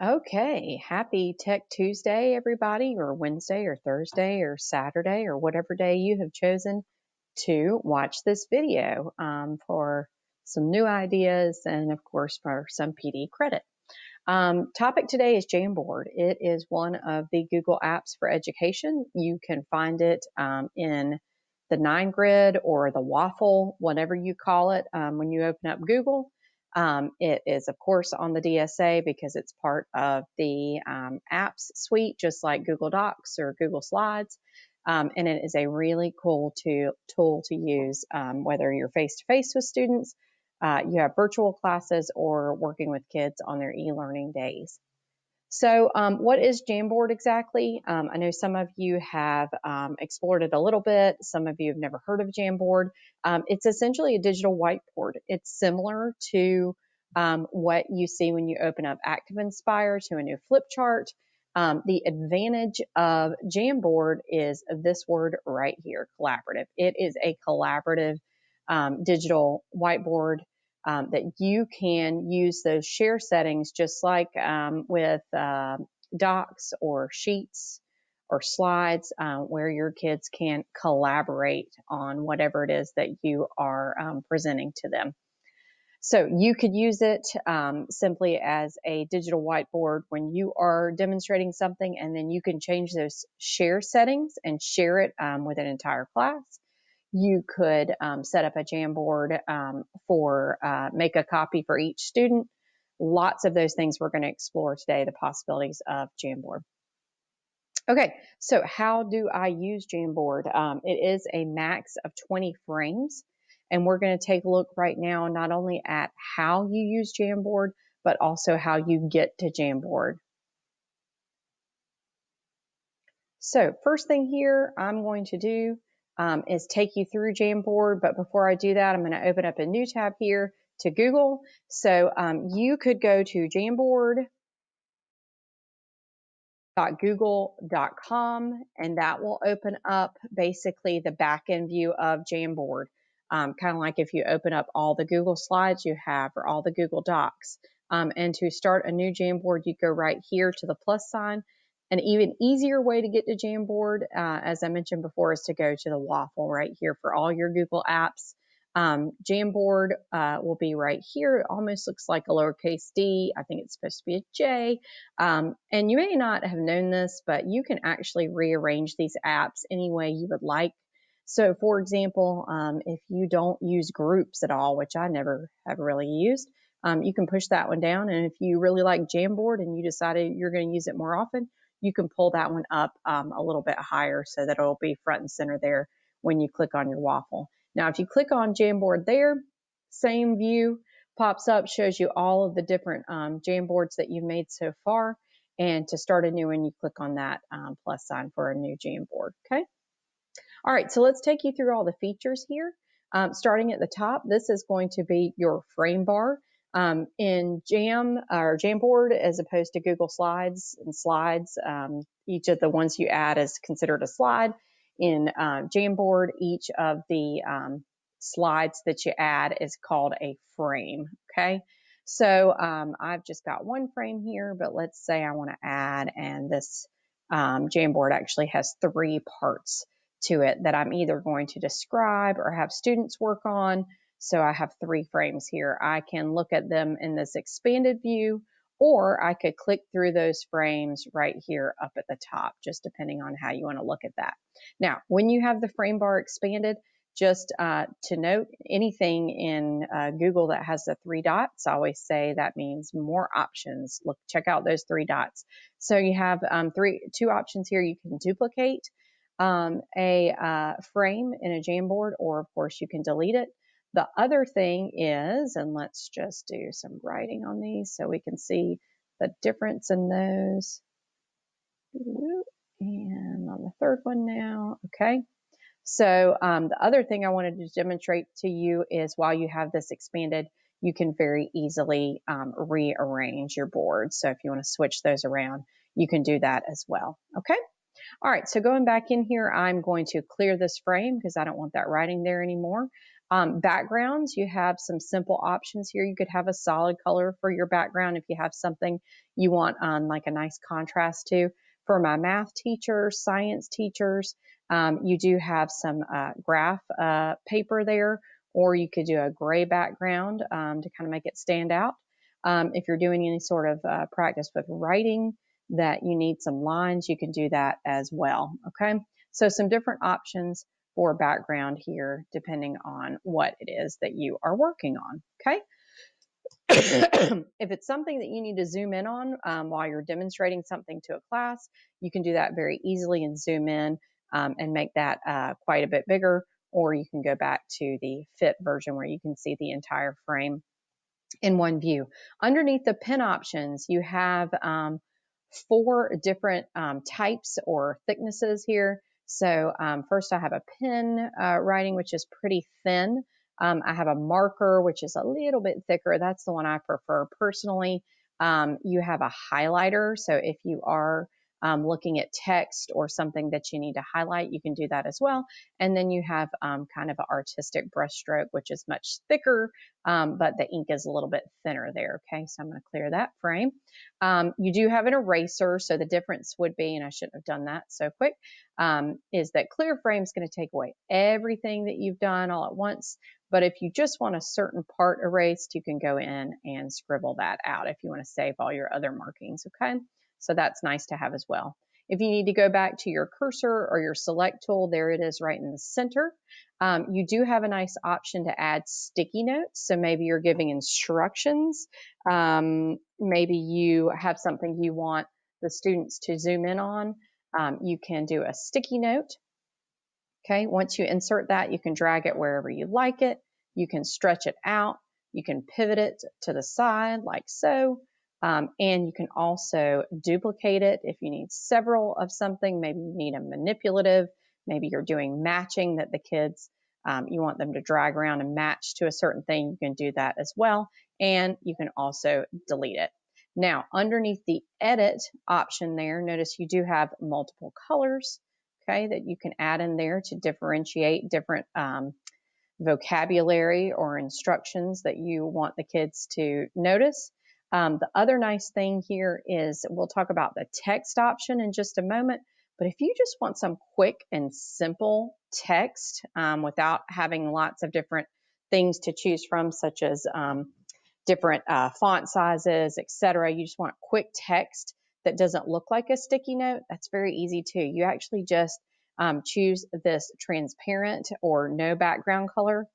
Okay, happy Tech Tuesday, everybody, or Wednesday, or Thursday, or Saturday, or whatever day you have chosen to watch this video for some new ideas and, of course, for some PD credit. Topic today is Jamboard. It is one of the Google apps for education. You can find it in the 9 grid or the waffle, whatever you call it, when you open up Google. It is, of course, on the DSA because it's part of the apps suite, just like Google Docs or Google Slides. And it is a really cool tool to use, whether you're face-to-face with students, you have virtual classes, or working with kids on their e-learning days. So what is Jamboard exactly? I know some of you have explored it a little bit. Some of you have never heard of Jamboard. It's essentially a digital whiteboard. It's similar to what you see when you open up Active Inspire to a new flip chart. The advantage of Jamboard is this word right here, collaborative. It is a collaborative digital whiteboard that you can use those share settings just like with docs or sheets or slides where your kids can collaborate on whatever it is that you are presenting to them. So you could use it simply as a digital whiteboard when you are demonstrating something, and then you can change those share settings and share it with an entire class. You could set up a Jamboard for make a copy for each student. Lots of those things we're going to explore today, the possibilities of Jamboard. Okay, so how do I use Jamboard? It is a max of 20 frames, and we're going to take a look right now not only at how you use Jamboard, but also how you get to Jamboard. So first thing here I'm going to do is take you through Jamboard, but before I do that, I'm going to open up a new tab here to Google. So you could go to jamboard.google.com, and that will open up basically the back-end view of Jamboard. Kind of like if you open up all the Google Slides you have or all the Google Docs. And to start a new Jamboard, you go right here to the plus sign. An even easier way to get to Jamboard, as I mentioned before, is to go to the waffle right here for all your Google apps. Jamboard will be right here. It almost looks like a lowercase d. I think it's supposed to be a J. And you may not have known this, but you can actually rearrange these apps any way you would like. So, for example, if you don't use groups at all, which I never have really used, you can push that one down. And if you really like Jamboard and you decided you're going to use it more often, you can pull that one up a little bit higher so that it'll be front and center there when you click on your waffle. Now, if you click on Jamboard there, same view pops up, shows you all of the different Jamboards that you've made so far. And to start a new one, you click on that plus sign for a new Jamboard, okay? All right, so let's take you through all the features here. Starting at the top, this is going to be your frame bar. In Jamboard, as opposed to Google Slides and Slides, each of the ones you add is considered a slide. In Jamboard, each of the slides that you add is called a frame, okay? So I've just got one frame here, but let's say I want to add, and this Jamboard actually has 3 parts to it that I'm either going to describe or have students work on. So I have 3 frames here. I can look at them in this expanded view, or I could click through those frames right here up at the top, just depending on how you want to look at that. Now, when you have the frame bar expanded, just to note, anything in Google that has the 3 dots, I always say that means more options. Look, check out those 3 dots. So you have 2 options here. You can duplicate a frame in a Jamboard, or of course you can delete it. The other thing is, and let's just do some writing on these so we can see the difference in those. And on the third one now, okay. So the other thing I wanted to demonstrate to you is while you have this expanded, you can very easily rearrange your board. So if you want to switch those around, you can do that as well, okay? All right, so going back in here, I'm going to clear this frame because I don't want that writing there anymore. Backgrounds, you have some simple options here. You could have a solid color for your background if you have something you want like a nice contrast to. For my math teachers, science teachers, you do have some graph paper there, or you could do a gray background to kind of make it stand out. If you're doing any sort of practice with writing that you need some lines, you can do that as well. Okay, so some different options for background here depending on what it is that you are working on. Okay. If it's something that you need to zoom in on while you're demonstrating something to a class, you can do that very easily and zoom in and make that quite a bit bigger, or you can go back to the fit version where you can see the entire frame in one view. Underneath the pen options, you have 4 different types or thicknesses here. So first I have a pen writing, which is pretty thin. I have a marker, which is a little bit thicker. That's the one I prefer personally. You have a highlighter. So if you are looking at text or something that you need to highlight, you can do that as well. And then you have kind of an artistic brushstroke, which is much thicker, but the ink is a little bit thinner there. Okay, so I'm going to clear that frame. You do have an eraser, so the difference would be, and I shouldn't have done that so quick, is that clear frame is going to take away everything that you've done all at once. But if you just want a certain part erased, you can go in and scribble that out if you want to save all your other markings. Okay, so that's nice to have as well. If you need to go back to your cursor or your select tool, there it is right in the center. You do have a nice option to add sticky notes. So maybe you're giving instructions. Maybe you have something you want the students to zoom in on. You can do a sticky note. Okay, once you insert that, you can drag it wherever you like it. You can stretch it out. You can pivot it to the side like so. And you can also duplicate it if you need several of something. Maybe you need a manipulative. Maybe you're doing matching that the kids, you want them to drag around and match to a certain thing. You can do that as well. And you can also delete it. Now, underneath the edit option there, notice you do have multiple colors, okay, that you can add in there to differentiate different vocabulary or instructions that you want the kids to notice. The other nice thing here is we'll talk about the text option in just a moment, but if you just want some quick and simple text without having lots of different things to choose from, such as different font sizes, etc., you just want quick text that doesn't look like a sticky note, that's very easy too. You actually just choose this transparent or no background color,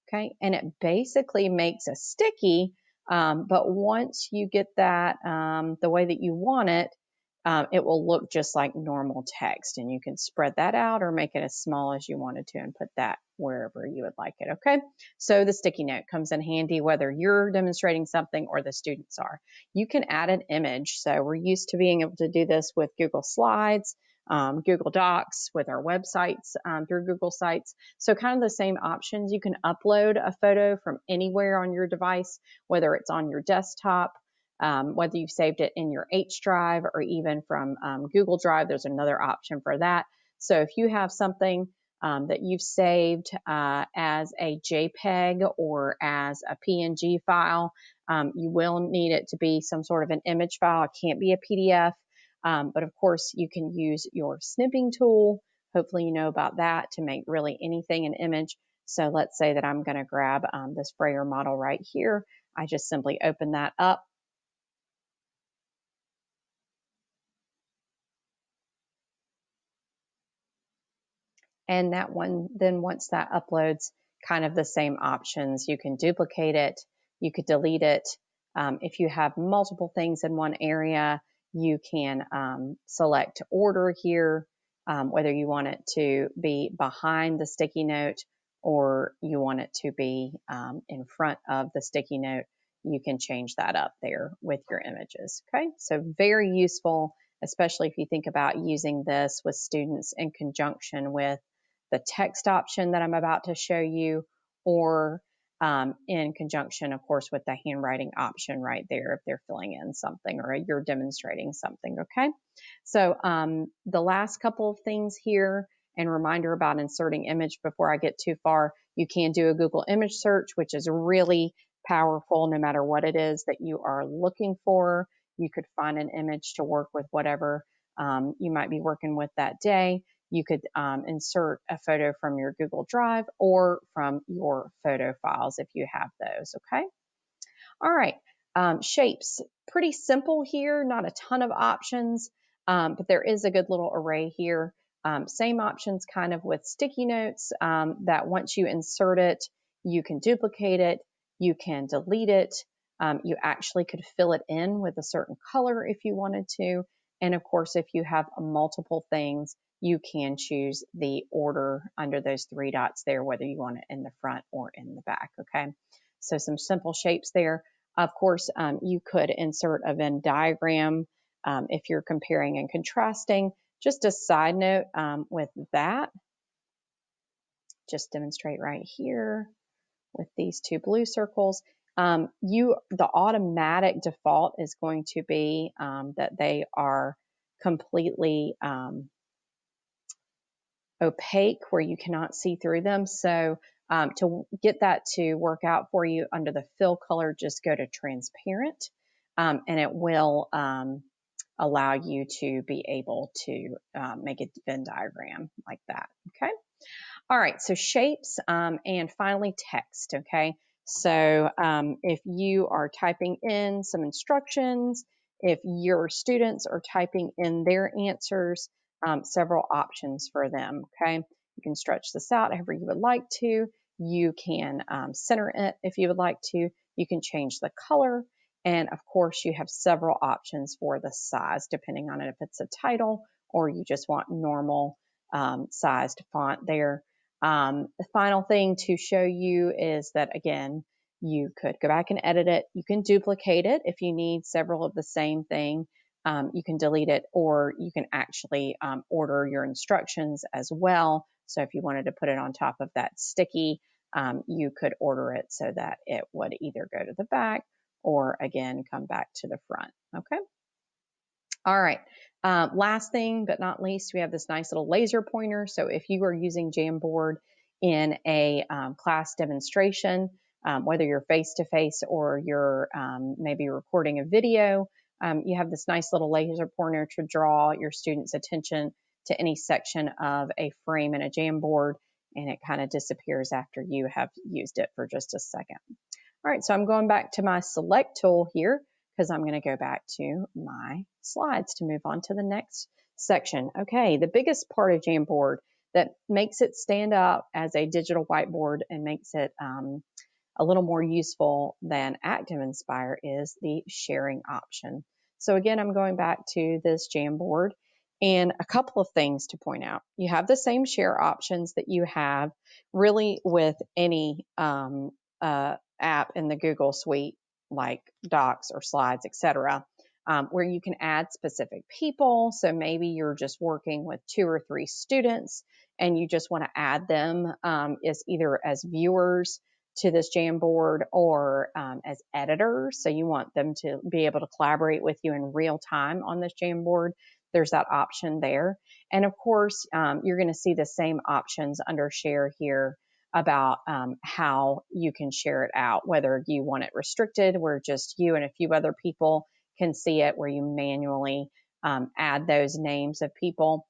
okay? And it basically makes a sticky, but once you get that the way that you want it, it will look just like normal text, and you can spread that out or make it as small as you wanted to and put that wherever you would like it, okay? So the sticky note comes in handy whether you're demonstrating something or the students are. You can add an image. So we're used to being able to do this with Google Slides, Google Docs, with our websites through Google Sites. So kind of the same options. You can upload a photo from anywhere on your device, whether it's on your desktop, whether you've saved it in your H drive or even from Google Drive. There's another option for that. So if you have something that you've saved as a JPEG or as a PNG file, you will need it to be some sort of an image file. It can't be a PDF. But of course, you can use your snipping tool. Hopefully you know about that to make really anything an image. So let's say that I'm going to grab this sprayer model right here. I just simply open that up. And that one, then once that uploads, kind of the same options. You can duplicate it. You could delete it. If you have multiple things in one area, you can select order here, whether you want it to be behind the sticky note or you want it to be in front of the sticky note. You can change that up there with your images. Okay, so very useful, especially if you think about using this with students in conjunction with the text option that I'm about to show you, or in conjunction, of course, with the handwriting option right there if they're filling in something or you're demonstrating something, okay? So the last couple of things here, And reminder about inserting image before I get too far, you can do a Google image search, which is really powerful no matter what it is that you are looking for. You could find an image to work with whatever you might be working with that day. You could insert a photo from your Google Drive or from your photo files if you have those, okay? All right, shapes, pretty simple here, not a ton of options, but there is a good little array here. Same options kind of with sticky notes that once you insert it, you can duplicate it, you can delete it, you actually could fill it in with a certain color if you wanted to, and of course if you have multiple things, you can choose the order under those three dots there, whether you want it in the front or in the back, okay? So some simple shapes there. Of course, you could insert a Venn diagram if you're comparing and contrasting. Just a side note with that, just demonstrate right here with these two blue circles. The automatic default is going to be that they are completely opaque where you cannot see through them. So to get that to work out for you under the fill color, just go to transparent and it will allow you to be able to make a Venn diagram like that, okay? All right, so shapes and finally text, okay? So if you are typing in some instructions, if your students are typing in their answers, several options for them, okay? You can stretch this out however you would like to. You can center it if you would like to. You can change the color. And of course, you have several options for the size, depending on if it's a title or you just want normal sized font there. The final thing to show you is that, again, you could go back and edit it. You can duplicate it if you need several of the same thing. You can delete it, or you can actually order your instructions as well. So if you wanted to put it on top of that sticky, you could order it so that it would either go to the back or, again, come back to the front, okay? All right, last thing but not least, we have this nice little laser pointer. So if you are using Jamboard in a class demonstration, whether you're face-to-face or you're maybe recording a video, you have this nice little laser pointer to draw your students' attention to any section of a frame in a Jamboard, and it kind of disappears after you have used it for just a second. All right, so I'm going back to my select tool here because I'm going to go back to my slides to move on to the next section. Okay, the biggest part of Jamboard that makes it stand out as a digital whiteboard and makes it a little more useful than Active Inspire is the sharing option. So again, I'm going back to this Jamboard and a couple of things to point out. You have the same share options that you have really with any app in the Google suite, like Docs or Slides, etc., where you can add specific people. So maybe you're just working with 2 or 3 students and you just want to add them as either as viewers to this Jamboard or as editors. So you want them to be able to collaborate with you in real time on this Jamboard. There's that option there. And of course, you're going to see the same options under share here about how you can share it out, whether you want it restricted where just you and a few other people can see it, where you manually add those names of people.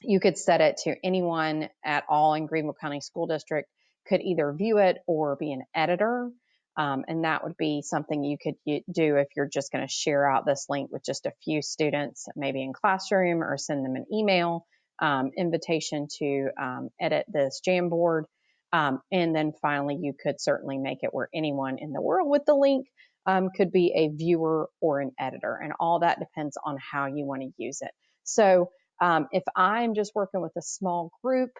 You could set it to anyone at all in Greenville County School District could either view it or be an editor. And that would be something you could do if you're just going to share out this link with just a few students, maybe in classroom, or send them an email invitation to edit this Jamboard. And then finally, you could certainly make it where anyone in the world with the link could be a viewer or an editor. And all that depends on how you want to use it. So if I'm just working with a small group,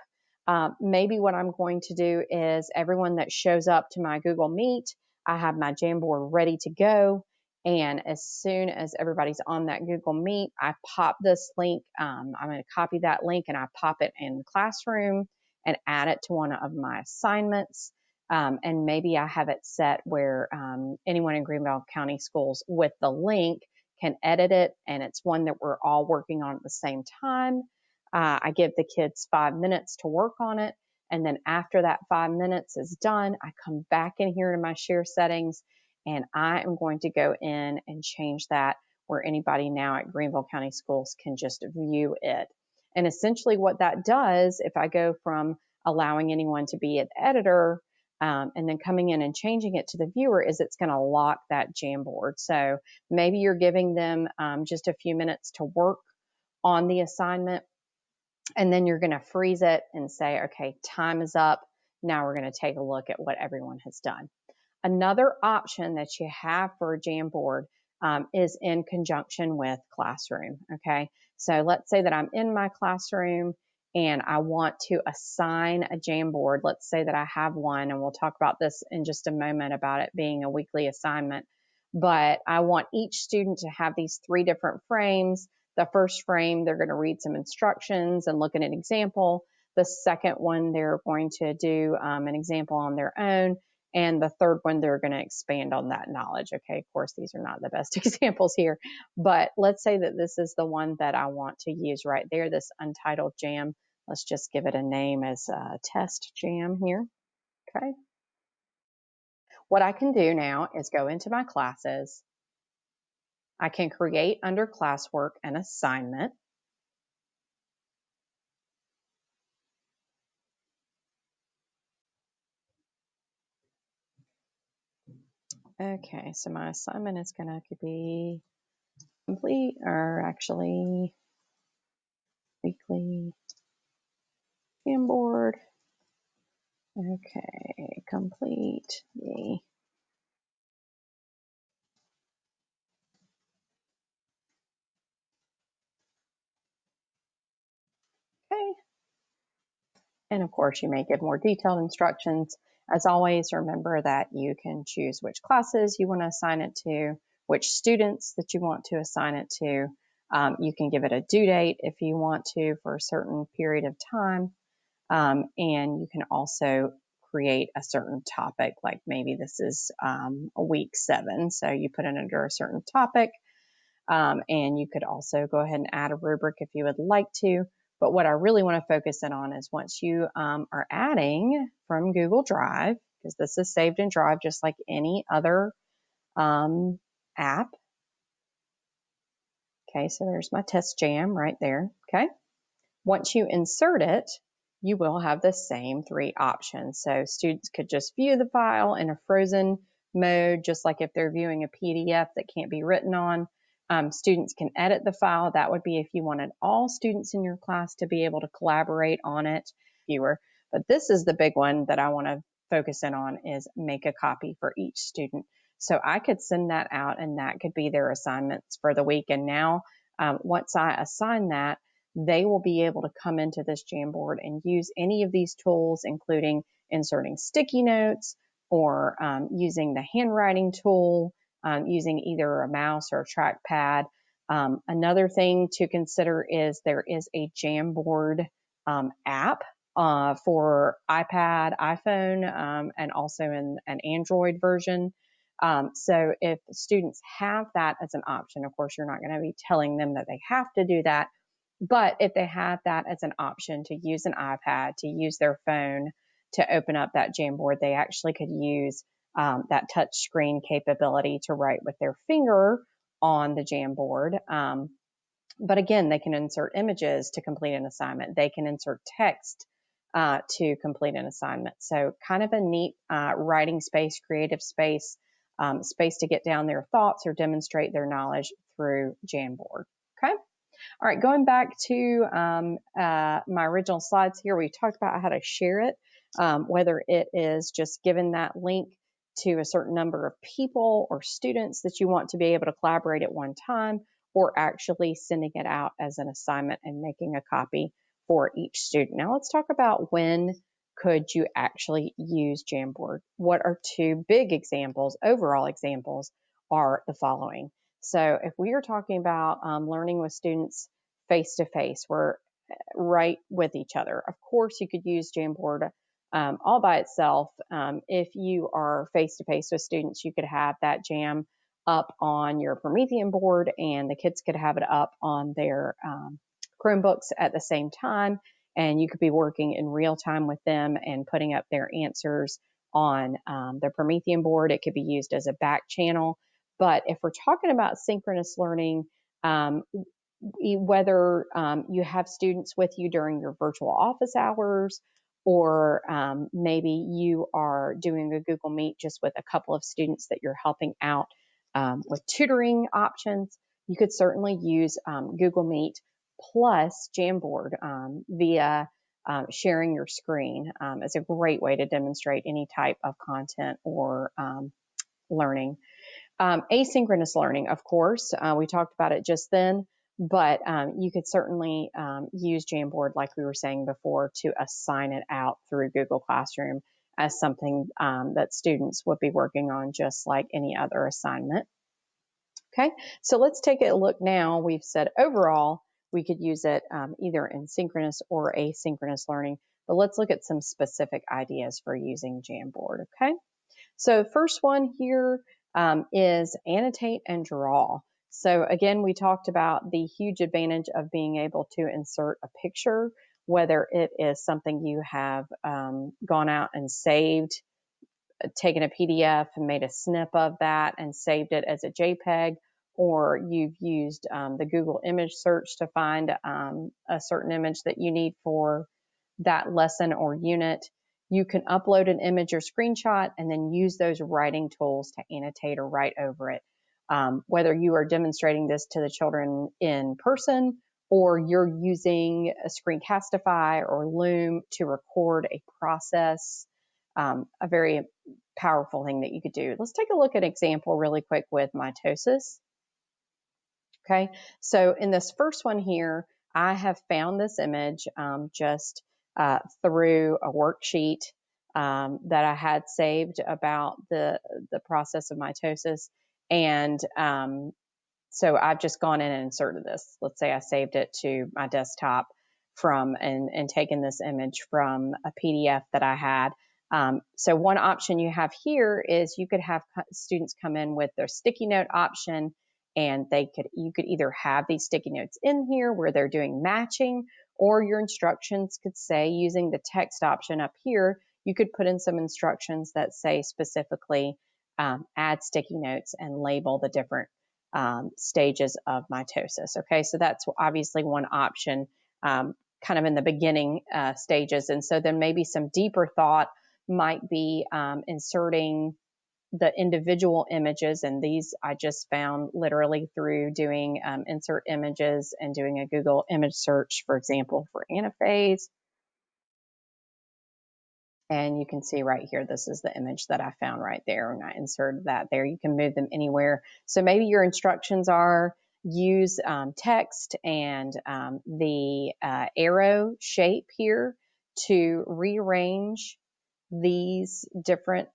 maybe what I'm going to do is everyone that shows up to my Google Meet, I have my Jamboard ready to go. And as soon as everybody's on that Google Meet, I pop this link. I'm going to copy that link and I pop it in Classroom and add it to one of my assignments. And maybe I have it set where anyone in Greenville County Schools with the link can edit it, and it's one that we're all working on at the same time. I give the kids 5 minutes to work on it. And then after that 5 minutes is done, I come back in here to my share settings, and I am going to go in and change that where anybody now at Greenville County Schools can just view it. And essentially what that does, if I go from allowing anyone to be an editor and then coming in and changing it to the viewer, is it's going to lock that Jamboard. So maybe you're giving them just a few minutes to work on the assignment, and then you're going to freeze it and say, okay, time is up. Now we're going to take a look at what everyone has done. Another option that you have for Jamboard is in conjunction with Classroom. Okay, so let's say that I'm in my classroom and I want to assign a Jamboard. Let's say that I have one, and we'll talk about this in just a moment about it being a weekly assignment. But I want each student to have these 3 different frames. The first frame, they're going to read some instructions and look at an example. The second one, they're going to do an example on their own. And the third one, they're going to expand on that knowledge. Okay, of course, these are not the best examples here, but let's say that this is the one that I want to use right there, this Untitled Jam. Let's just give it a name as Test Jam here. Okay. What I can do now is go into my classes. I can create under classwork an assignment. Okay, so my assignment is going to be complete, or actually weekly Jamboard. Okay, complete the okay. And of course, you may give more detailed instructions. As always, remember that you can choose which classes you want to assign it to, which students that you want to assign it to. You can give it a due date if you want to for a certain period of time. And you can also create a certain topic, like maybe this is a week 7, so you put it under a certain topic. And you could also go ahead and add a rubric if you would like to. But what I really want to focus in on is once you are adding from Google Drive, because this is saved in Drive just like any other app. Okay, so there's my test jam right there. Okay. Once you insert it, you will have the same 3 options. So students could just view the file in a frozen mode, just like if they're viewing a PDF that can't be written on. Students can edit the file. That would be if you wanted all students in your class to be able to collaborate on it. Viewer. But this is the big one that I want to focus in on, is make a copy for each student. So I could send that out, and that could be their assignments for the week. And now once I assign that, they will be able to come into this Jamboard and use any of these tools, including inserting sticky notes or using the handwriting tool, using either a mouse or a trackpad. Another thing to consider is there is a Jamboard app for iPad, iPhone, and also in an Android version. So if students have that as an option, of course, you're not going to be telling them that they have to do that. But if they have that as an option to use an iPad, to use their phone to open up that Jamboard, they actually could use that touch screen capability to write with their finger on the Jamboard. But again, they can insert images to complete an assignment. They can insert text to complete an assignment. So kind of a neat writing space, creative space, space to get down their thoughts or demonstrate their knowledge through Jamboard. Okay. All right, going back to my original slides here, we talked about how to share it, whether it is just giving that link to a certain number of people or students that you want to be able to collaborate at one time, or actually sending it out as an assignment and making a copy for each student. Now let's talk about when could you actually use Jamboard. What are 2 big examples, overall examples, are the following. So if we are talking about learning with students face-to-face, we're right with each other. Of course, you could use Jamboard all by itself. If you are face-to-face with students, you could have that jam up on your Promethean board, and the kids could have it up on their Chromebooks at the same time, and you could be working in real time with them and putting up their answers on their Promethean board. It could be used as a back channel. But if we're talking about synchronous learning, whether you have students with you during your virtual office hours, or maybe you are doing a Google Meet just with a couple of students that you're helping out with tutoring options, you could certainly use Google Meet plus Jamboard via sharing your screen. It's a great way to demonstrate any type of content or learning. Asynchronous learning, of course, we talked about it just then, but you could certainly use Jamboard, like we were saying before, to assign it out through Google Classroom as something that students would be working on just like any other assignment. Okay, so let's take a look now. We've said overall we could use it either in synchronous or asynchronous learning, but let's look at some specific ideas for using Jamboard, okay? So first one here is Annotate and Draw. So again, we talked about the huge advantage of being able to insert a picture, whether it is something you have gone out and saved, taken a PDF and made a snip of that and saved it as a JPEG, or you've used the Google image search to find a certain image that you need for that lesson or unit. You can upload an image or screenshot and then use those writing tools to annotate or write over it. Whether you are demonstrating this to the children in person or you're using a Screencastify or Loom to record a process, a very powerful thing that you could do. Let's take a look at an example really quick with mitosis. Okay, so in this first one here, I have found this image just through a worksheet that I had saved about the process of mitosis. And so I've just gone in and inserted this. Let's say I saved it to my desktop from and taken this image from a PDF that I had. So one option you have here is you could have students come in with their sticky note option, and you could either have these sticky notes in here where they're doing matching, or your instructions could say, using the text option up here, you could put in some instructions that say specifically add sticky notes and label the different stages of mitosis. Okay, so that's obviously one option kind of in the beginning stages. And so then maybe some deeper thought might be inserting the individual images, and these I just found literally through doing insert images and doing a Google image search, for example, for anaphase. And you can see right here, this is the image that I found right there, and I inserted that there. You can move them anywhere. So maybe your instructions are use text and the arrow shape here to rearrange these different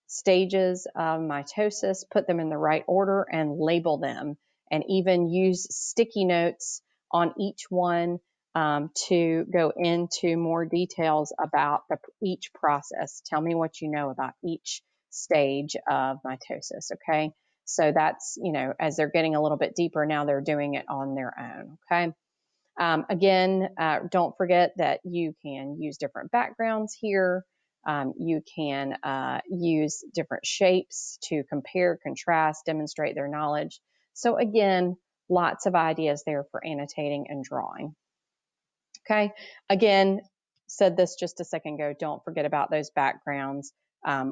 stages of mitosis, put them in the right order and label them, and even use sticky notes on each one to go into more details about each process. Tell me what you know about each stage of mitosis, okay? So that's, as they're getting a little bit deeper now, they're doing it on their own, okay? Again, don't forget that you can use different backgrounds here. You can use different shapes to compare, contrast, demonstrate their knowledge. So again, lots of ideas there for annotating and drawing. Okay, again, said this just a second ago, don't forget about those backgrounds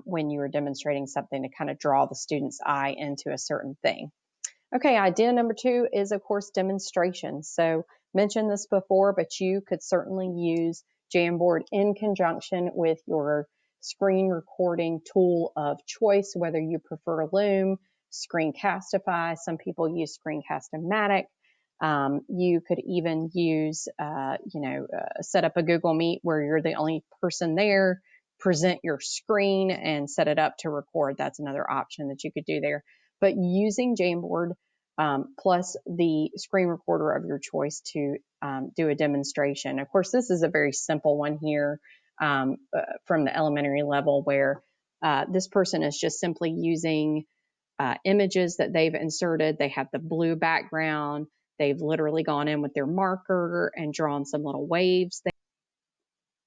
when you are demonstrating something to kind of draw the student's eye into a certain thing. Okay, idea number 2 is, of course, demonstration. So mentioned this before, but you could certainly use Jamboard in conjunction with your screen recording tool of choice, whether you prefer Loom, Screencastify. Some people use Screencast-O-Matic. You could even use, set up a Google Meet where you're the only person there, present your screen and set it up to record. That's another option that you could do there. But using Jamboard plus the screen recorder of your choice to do a demonstration. Of course, this is a very simple one here from the elementary level where this person is just simply using images that they've inserted. They have the blue background. They've literally gone in with their marker and drawn some little waves.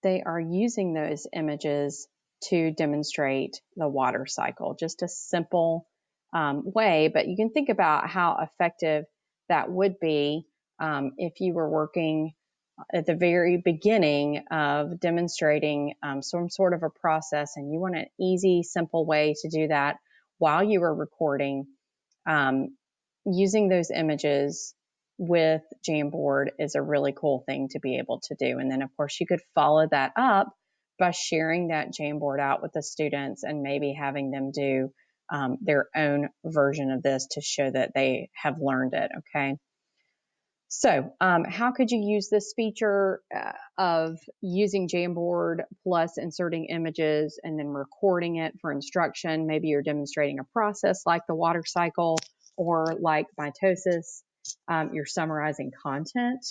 They are using those images to demonstrate the water cycle. Just a simple way, but you can think about how effective that would be if you were working at the very beginning of demonstrating some sort of a process and you want an easy, simple way to do that while you were recording. Using those images with Jamboard is a really cool thing to be able to do. And then, of course, you could follow that up by sharing that Jamboard out with the students and maybe having them do their own version of this to show that they have learned it, okay? So how could you use this feature of using Jamboard plus inserting images and then recording it for instruction? Maybe you're demonstrating a process like the water cycle or like mitosis. You're summarizing content.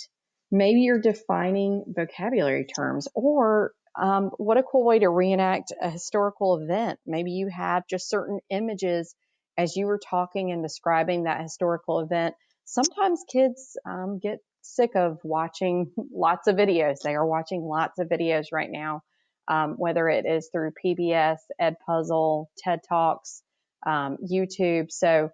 Maybe you're defining vocabulary terms, or what a cool way to reenact a historical event. Maybe you have just certain images as you were talking and describing that historical event. Sometimes kids get sick of watching lots of videos. They are watching lots of videos right now, whether it is through PBS, Edpuzzle, TED Talks, YouTube. So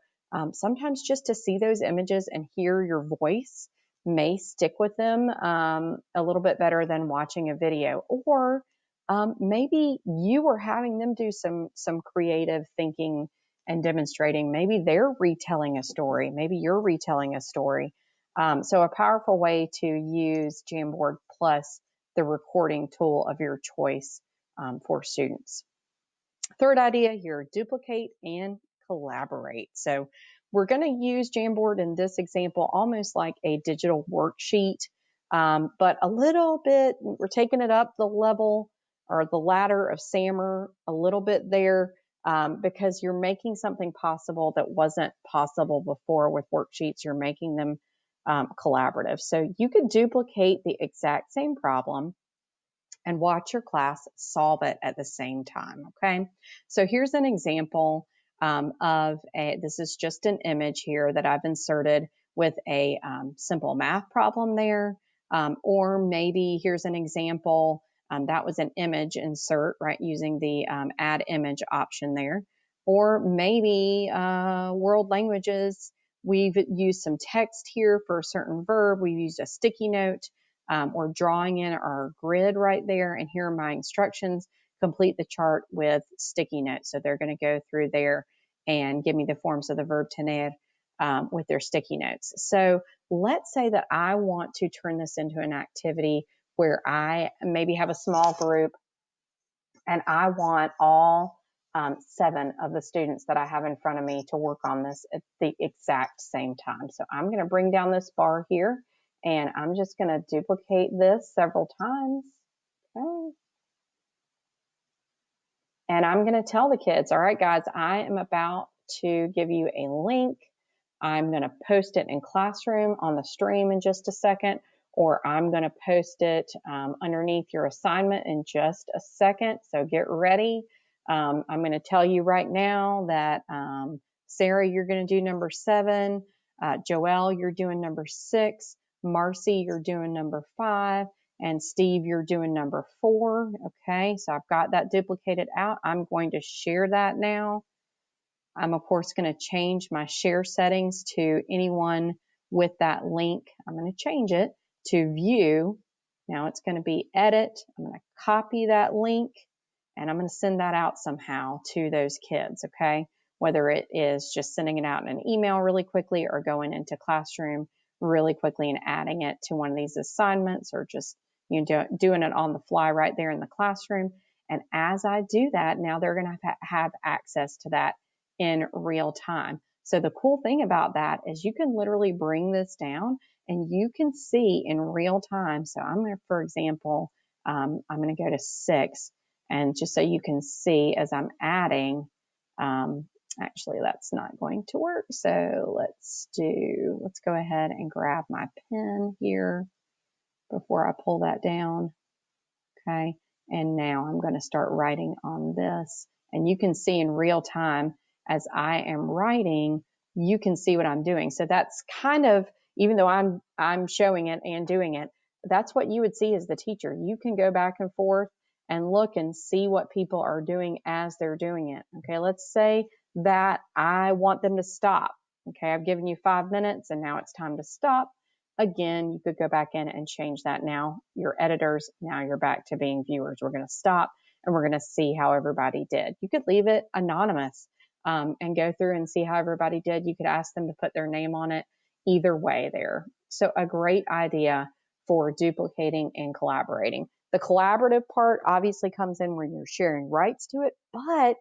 sometimes just to see those images and hear your voice may stick with them a little bit better than watching a video. Or maybe you are having them do some creative thinking and demonstrating. Maybe they're retelling a story. Maybe you're retelling a story. So a powerful way to use Jamboard plus the recording tool of your choice for students. Third idea here, duplicate and collaborate. So we're going to use Jamboard in this example almost like a digital worksheet, but a little bit, we're taking it up the level or the ladder of SAMR a little bit there because you're making something possible that wasn't possible before with worksheets. You're making them collaborative. So you could duplicate the exact same problem and watch your class solve it at the same time, okay? So here's an example this is just an image here that I've inserted with a simple math problem there, or maybe here's an example, that was an image insert, right, using the add image option there, or maybe world languages, we've used some text here for a certain verb, we've used a sticky note, or drawing in our grid right there. And here are my instructions. Complete the chart with sticky notes. So they're going to go through there and give me the forms of the verb tener with their sticky notes. So let's say that I want to turn this into an activity where I maybe have a small group and I want all 7 of the students that I have in front of me to work on this at the exact same time. So I'm going to bring down this bar here and I'm just going to duplicate this several times. Okay. And I'm going to tell the kids, all right, guys, I am about to give you a link. I'm going to post it in Classroom on the stream in just a second, or I'm going to post it underneath your assignment in just a second. So get ready. I'm going to tell you right now that Sarah, you're going to do number 7. Joelle, you're doing number 6. Marcy, you're doing number 5. And Steve, you're doing number 4. Okay, so I've got that duplicated out. I'm going to share that now. I'm, of course, going to change my share settings to anyone with that link. I'm going to change it to view. Now it's going to be edit. I'm going to copy that link and I'm going to send that out somehow to those kids, okay? Whether it is just sending it out in an email really quickly or going into Classroom really quickly and adding it to one of these assignments or just doing it on the fly right there in the classroom. And as I do that, now they're going to have access to that in real time. So the cool thing about that is you can literally bring this down and you can see in real time. So I'm going to, for example, I'm going to go to 6 and just so you can see as I'm adding, actually that's not going to work. So let's go ahead and grab my pen here before I pull that down. Okay. And now I'm going to start writing on this and you can see in real time as I am writing, you can see what I'm doing. So that's kind of even though I'm showing it and doing it, that's what you would see as the teacher. You can go back and forth and look and see what people are doing as they're doing it. Okay, let's say that I want them to stop. Okay, I've given you 5 minutes and now it's time to stop. Again, you could go back in and change that. Now you're editors, now you're back to being viewers. We're going to stop and we're going to see how everybody did. You could leave it anonymous and go through and see how everybody did. You could ask them to put their name on it. Either way there. So a great idea for duplicating and collaborating. The collaborative part obviously comes in when you're sharing rights to it, but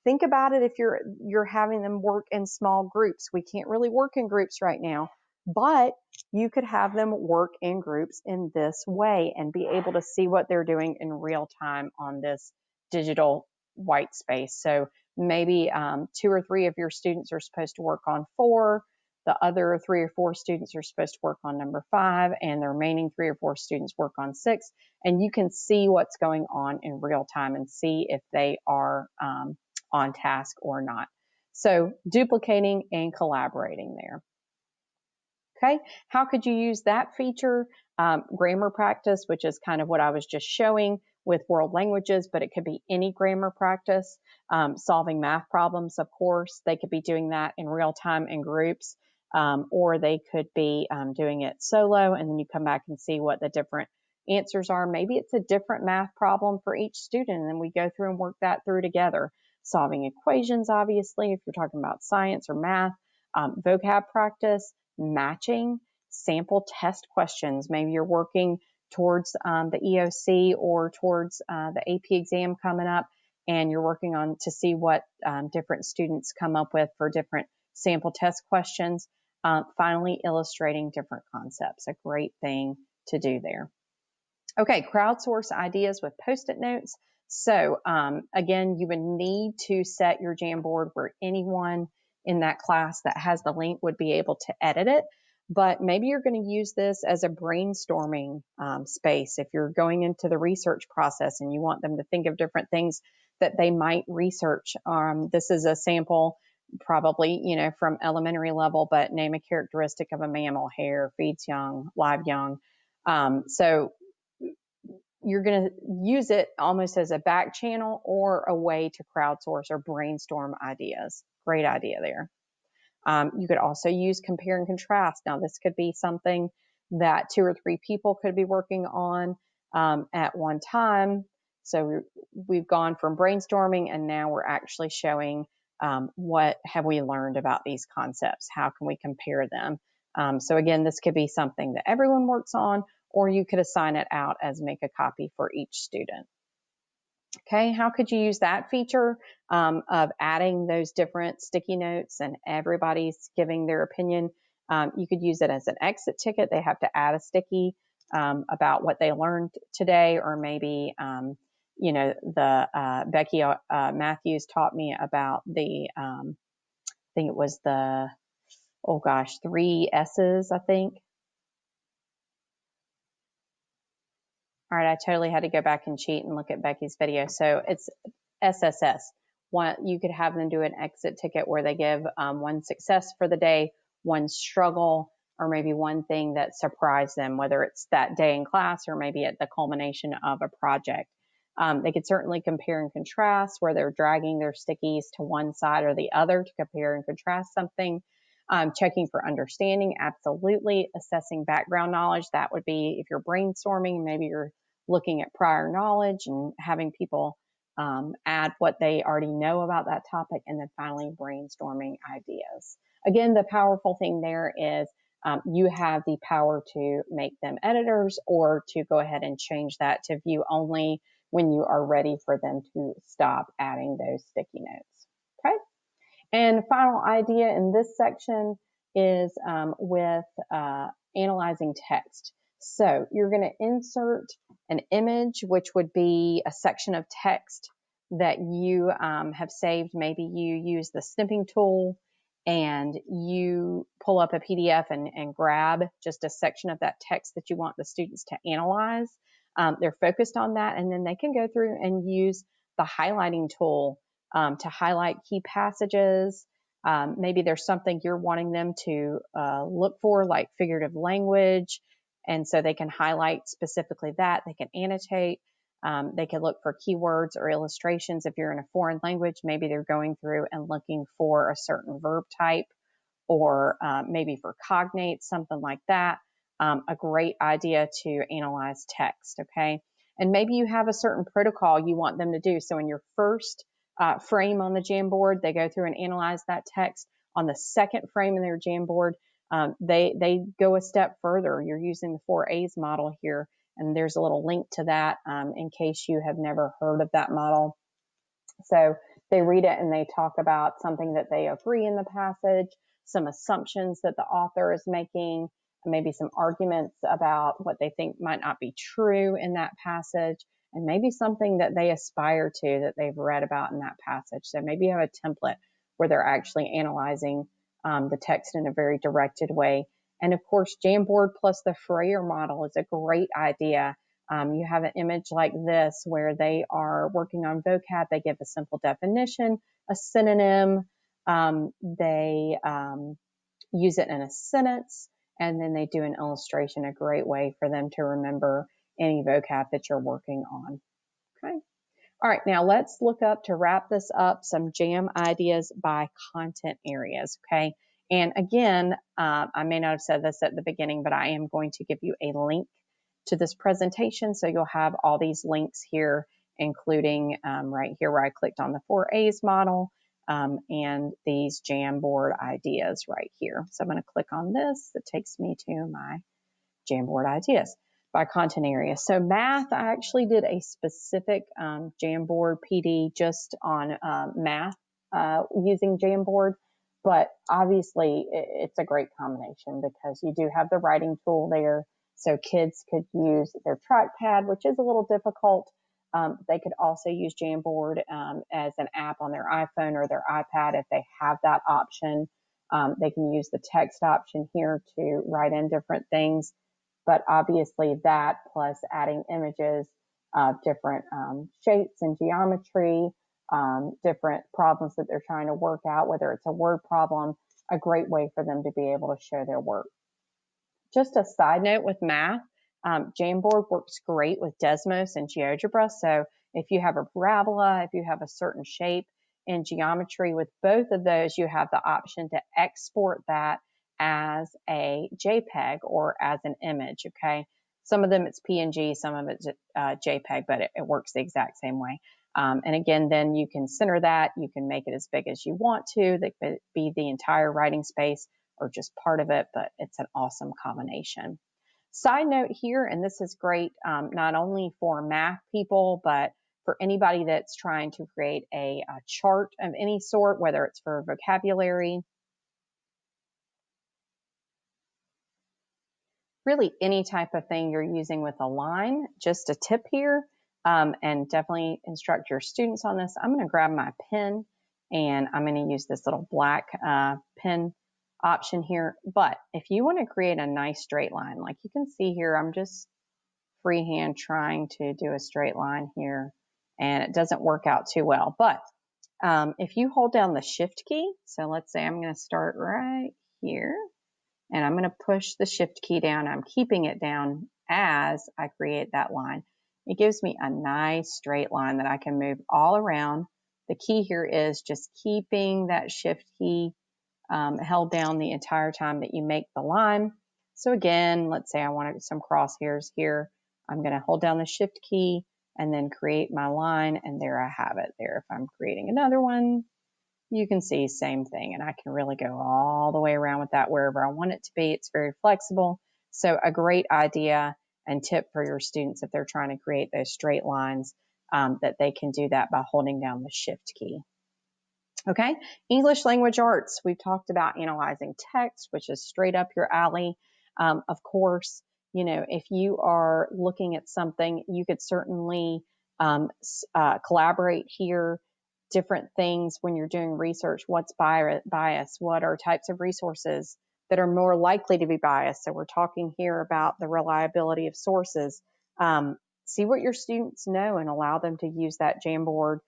think about it if you're having them work in small groups. We can't really work in groups right now, but you could have them work in groups in this way and be able to see what they're doing in real time on this digital white space. So maybe 2 or 3 of your students are supposed to work on 4. The other 3 or 4 students are supposed to work on number 5, and the remaining 3 or 4 students work on 6. And you can see what's going on in real time and see if they are on task or not. So duplicating and collaborating there. Okay, how could you use that feature? Grammar practice, which is kind of what I was just showing with world languages, but it could be any grammar practice. Solving math problems, of course, they could be doing that in real time in groups, or they could be doing it solo, and then you come back and see what the different answers are. Maybe it's a different math problem for each student, and then we go through and work that through together. Solving equations, obviously, if you're talking about science or math. Vocab practice, matching, sample test questions. Maybe you're working towards the EOC or towards the AP exam coming up, and you're working on to see what different students come up with for different sample test questions. Finally, illustrating different concepts, a great thing to do there. Okay, crowdsource ideas with Post-it notes. So again, you would need to set your Jamboard where anyone in that class that has the link would be able to edit it. But maybe you're going to use this as a brainstorming space. If you're going into the research process and you want them to think of different things that they might research. This is a sample probably, from elementary level, but name a characteristic of a mammal: hair, feeds young, live young. So you're going to use it almost as a back channel or a way to crowdsource or brainstorm ideas. Great idea there. You could also use compare and contrast. Now, this could be something that 2 or 3 people could be working on at one time. So we've gone from brainstorming and now we're actually showing what have we learned about these concepts? How can we compare them? So again, this could be something that everyone works on, or you could assign it out as make a copy for each student. Okay, how could you use that feature of adding those different sticky notes and everybody's giving their opinion? You could use it as an exit ticket. They have to add a sticky about what they learned today, or maybe, Becky Matthews taught me about the, I think it was the, 3 S's, I think. All right, I totally had to go back and cheat and look at Becky's video. So it's SSS. You could have them do an exit ticket where they give 1 success for the day, 1 struggle, or maybe 1 thing that surprised them, whether it's that day in class or maybe at the culmination of a project. They could certainly compare and contrast, where they're dragging their stickies to one side or the other to compare and contrast something. Checking for understanding, absolutely. Assessing background knowledge, that would be if you're brainstorming, maybe you're looking at prior knowledge and having people add what they already know about that topic, and then finally brainstorming ideas. Again, the powerful thing there is you have the power to make them editors or to go ahead and change that to view only when you are ready for them to stop adding those sticky notes. Okay. And final idea in this section is with analyzing text. So you're going to insert an image, which would be a section of text that you have saved. Maybe you use the snipping tool and you pull up a PDF and grab just a section of that text that you want the students to analyze. They're focused on that, and then they can go through and use the highlighting tool to highlight key passages, Maybe there's something you're wanting them to look for, like figurative language, and so they can highlight specifically that. They can annotate. They can look for keywords or illustrations. If you're in a foreign language, maybe they're going through and looking for a certain verb type, or maybe for cognates, something like that. A great idea to analyze text, okay? And maybe you have a certain protocol you want them to do. So in your first frame on the Jamboard, they go through and analyze that text. On the second frame in their Jamboard, they go a step further. You're using the 4A's model here, and there's a little link to that in case you have never heard of that model. So they read it and they talk about something that they agree in the passage, some assumptions that the author is making, maybe some arguments about what they think might not be true in that passage, and maybe something that they aspire to that they've read about in that passage. So maybe you have a template where they're actually analyzing the text in a very directed way. And of course, Jamboard plus the Freyer model is a great idea. You have an image like this where they are working on vocab. They give a simple definition, a synonym. They use it in a sentence, and then they do an illustration, a great way for them to remember any vocab that you're working on. Okay. All right, now let's look up, to wrap this up, some jam ideas by content areas, okay? And again, I may not have said this at the beginning, but I am going to give you a link to this presentation. So you'll have all these links here, including right here where I clicked on the 4A's model, and these Jamboard ideas right here. So I'm going to click on this. That takes me to my Jamboard ideas by content area. So math, I actually did a specific Jamboard PD just on math using Jamboard, but obviously it's a great combination because you do have the writing tool there. So kids could use their trackpad, which is a little difficult. They could also use Jamboard as an app on their iPhone or their iPad if they have that option. They can use the text option here to write in different things. But obviously that plus adding images of different shapes and geometry, different problems that they're trying to work out, whether it's a word problem, a great way for them to be able to show their work. Just a side note with math, Jamboard works great with Desmos and GeoGebra. So if you have a parabola, if you have a certain shape in geometry, with both of those, you have the option to export that as a JPEG or as an image, okay? Some of them it's PNG, some of it's JPEG, but it works the exact same way. And again, then you can center that. You can make it as big as you want to. That could be the entire writing space or just part of it, but it's an awesome combination. Side note here, and this is great not only for math people, but for anybody that's trying to create a chart of any sort, whether it's for vocabulary, really any type of thing you're using with a line. Just a tip here, and definitely instruct your students on this. I'm going to grab my pen and I'm going to use this little black pen option here. But if you want to create a nice straight line, like you can see here, I'm just freehand trying to do a straight line here, and it doesn't work out too well. But if you hold down the Shift key, so let's say I'm going to start right here, and I'm going to push the Shift key down. I'm keeping it down as I create that line. It gives me a nice straight line that I can move all around. The key here is just keeping that Shift key held down the entire time that you make the line. So again, let's say I wanted some crosshairs here. I'm going to hold down the Shift key and then create my line, and there I have it there. If I'm creating another one, you can see same thing, and I can really go all the way around with that wherever I want it to be. It's very flexible. So a great idea and tip for your students if they're trying to create those straight lines, that they can do that by holding down the Shift key. Okay, English language arts. We've talked about analyzing text, which is straight up your alley. Of course, you know, if you are looking at something, you could certainly collaborate here. Different things when you're doing research. What's bias? What are types of resources that are more likely to be biased? So we're talking here about the reliability of sources. See what your students know and allow them to use that Jamboard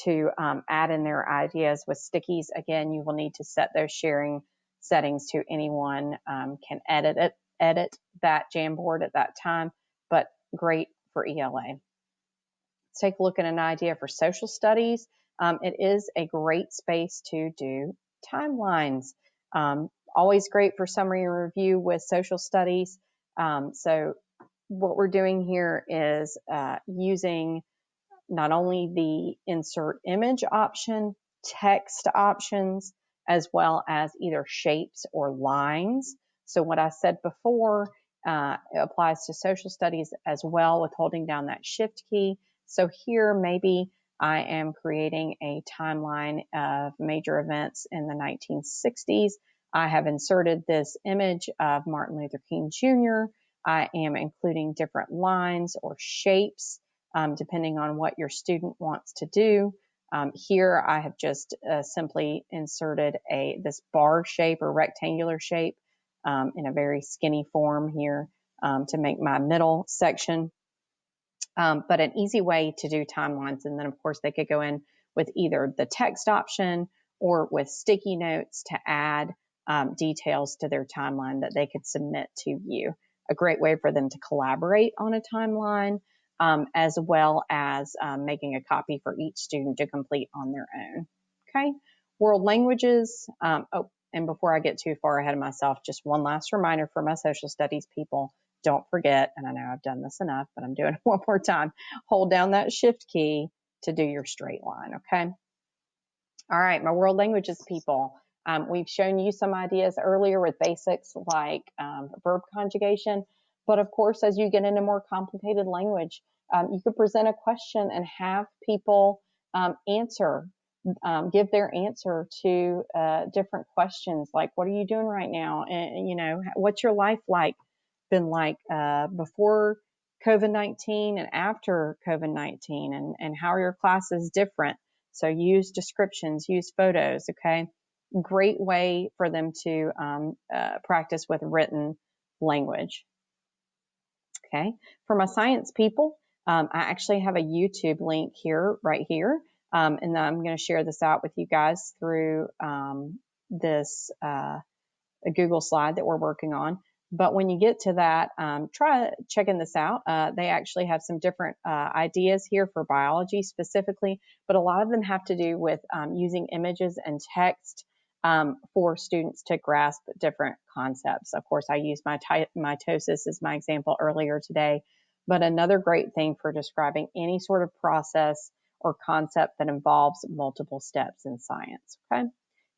to add in their ideas with stickies. Again, you will need to set those sharing settings to anyone can edit that Jamboard at that time, but great for ELA. Let's take a look at an idea for social studies. It is a great space to do timelines. Always great for summary and review with social studies. So what we're doing here is using not only the insert image option, text options, as well as either shapes or lines. So what I said before applies to social studies as well with holding down that shift key. So here maybe I am creating a timeline of major events in the 1960s. I have inserted this image of Martin Luther King Jr. I am including different lines or shapes depending on what your student wants to do. Here I have just simply inserted this bar shape or rectangular shape in a very skinny form here to make my middle section. But an easy way to do timelines, and then of course they could go in with either the text option or with sticky notes to add details to their timeline that they could submit to you. A great way for them to collaborate on a timeline, as well as making a copy for each student to complete on their own. Okay, world languages. And before I get too far ahead of myself, just one last reminder for my social studies people. Don't forget, and I know I've done this enough, but I'm doing it one more time. Hold down that shift key to do your straight line, okay? All right, my world languages people. We've shown you some ideas earlier with basics like verb conjugation, but of course, as you get into more complicated language, you could present a question and have people give their answer to different questions like, what are you doing right now? And, what's your life been like before COVID-19 and after COVID-19, and how are your classes different? So use descriptions, use photos, okay? Great way for them to practice with written language, okay? For my science people, I actually have a YouTube link here, right here, and I'm going to share this out with you guys through this a Google slide that we're working on. But when you get to that, try checking this out. They actually have some different ideas here for biology specifically, but a lot of them have to do with using images and text for students to grasp different concepts. Of course, I used mitosis as my example earlier today, but another great thing for describing any sort of process or concept that involves multiple steps in science, okay?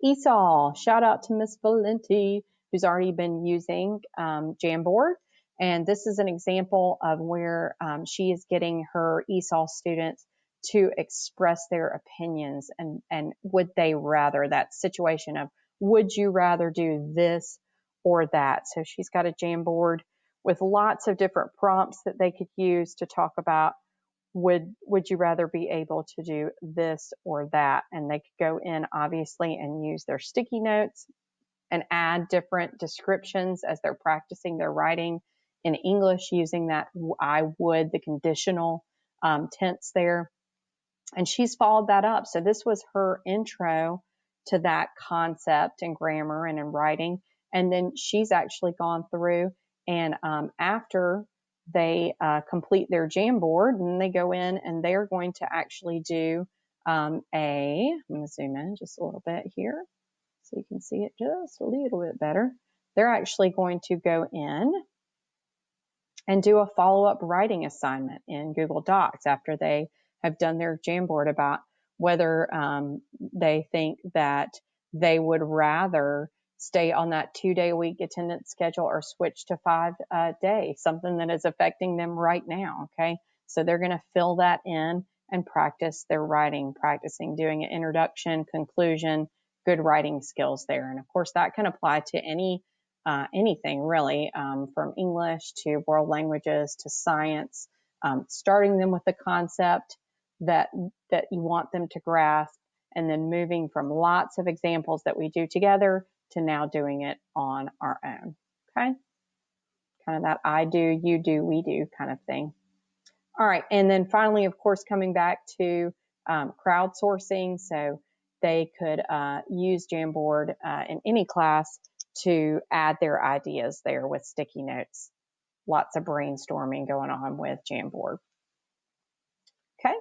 Esau, shout out to Miss Valenti, who's already been using Jamboard. And this is an example of where she is getting her ESOL students to express their opinions and would they rather, that situation of would you rather do this or that. So she's got a Jamboard with lots of different prompts that they could use to talk about would you rather be able to do this or that? And they could go in obviously and use their sticky notes and add different descriptions as they're practicing their writing in English using that I would, the conditional tense there. And she's followed that up. So this was her intro to that concept in grammar and in writing. And then she's actually gone through and after they complete their Jamboard, and they go in and they're going to actually do I'm going to zoom in just a little bit here so you can see it just a little bit better. They're actually going to go in and do a follow-up writing assignment in Google Docs after they have done their Jamboard about whether they think that they would rather stay on that 2-day-a-week attendance schedule or switch to 5-day, something that is affecting them right now, okay? So they're going to fill that in and practice their writing, practicing doing an introduction, conclusion, good writing skills there. And of course, that can apply to anything really, from English to world languages to science, starting them with the concept that you want them to grasp, and then moving from lots of examples that we do together to now doing it on our own, okay? Kind of that I do, you do, we do kind of thing. All right, and then finally, of course, coming back to crowdsourcing, so they could use Jamboard in any class to add their ideas there with sticky notes. Lots of brainstorming going on with Jamboard. Okay,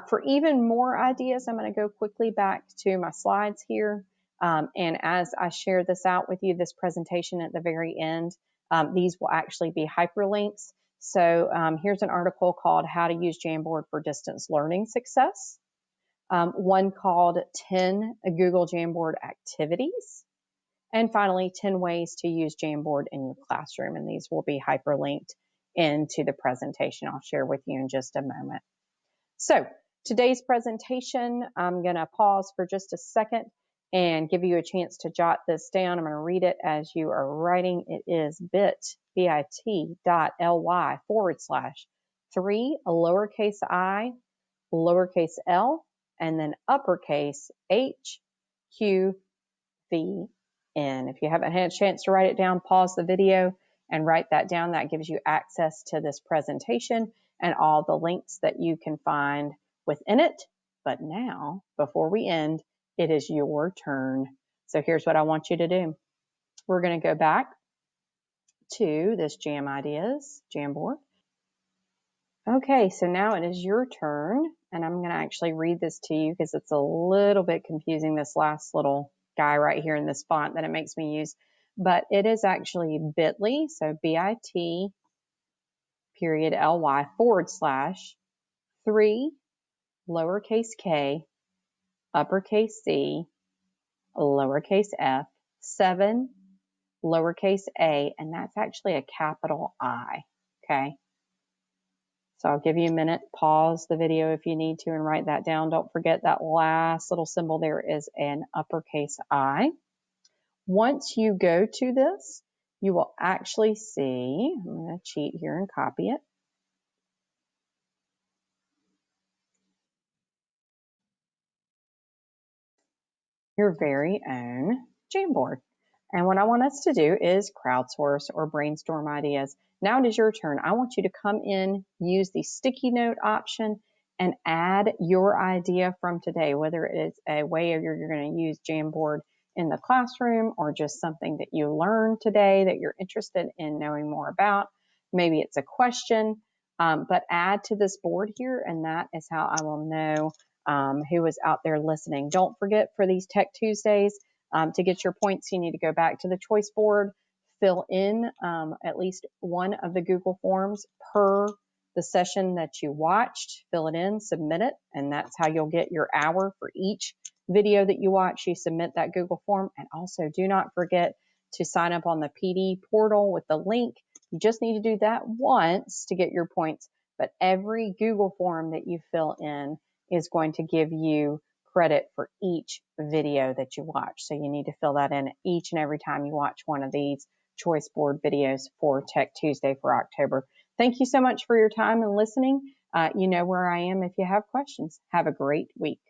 for even more ideas, I'm going to go quickly back to my slides here. And as I share this out with you, this presentation at the very end, these will actually be hyperlinks. So here's an article called How to Use Jamboard for Distance Learning Success. One called 10 Google Jamboard Activities. And finally, 10 ways to use Jamboard in your classroom. And these will be hyperlinked into the presentation I'll share with you in just a moment. So today's presentation, I'm going to pause for just a second and give you a chance to jot this down. I'm going to read it as you are writing. It is bit.ly/3 lowercase I, lowercase l, and then uppercase H, Q, V, N. If you haven't had a chance to write it down, pause the video and write that down. That gives you access to this presentation and all the links that you can find within it. But now, before we end, it is your turn. So here's what I want you to do. We're going to go back to this Jam Ideas Jamboard. Okay, so now it is your turn, and I'm going to actually read this to you because it's a little bit confusing, this last little guy right here in this font that it makes me use. But it is actually bit.ly, so bit.ly/3 lowercase k, uppercase C, lowercase f, 7, lowercase a, and that's actually a capital I, okay? So I'll give you a minute, pause the video if you need to and write that down. Don't forget that last little symbol there is an uppercase I. Once you go to this, you will actually see, I'm going to cheat here and copy it. Your very own Jamboard. And what I want us to do is crowdsource or brainstorm ideas. Now it is your turn. I want you to come in, use the sticky note option, and add your idea from today, whether it's a way you're going to use Jamboard in the classroom or just something that you learned today that you're interested in knowing more about. Maybe it's a question, but add to this board here, and that is how I will know who is out there listening. Don't forget, for these Tech Tuesdays, to get your points, you need to go back to the choice board, fill in at least one of the Google Forms per the session that you watched, fill it in, submit it, and that's how you'll get your hour for each video that you watch. You submit that Google Form, and also do not forget to sign up on the PD portal with the link. You just need to do that once to get your points, but every Google Form that you fill in is going to give you credit for each video that you watch. So you need to fill that in each and every time you watch one of these choice board videos for Tech Tuesday for October. Thank you so much for your time and listening. You know where I am if you have questions. Have a great week.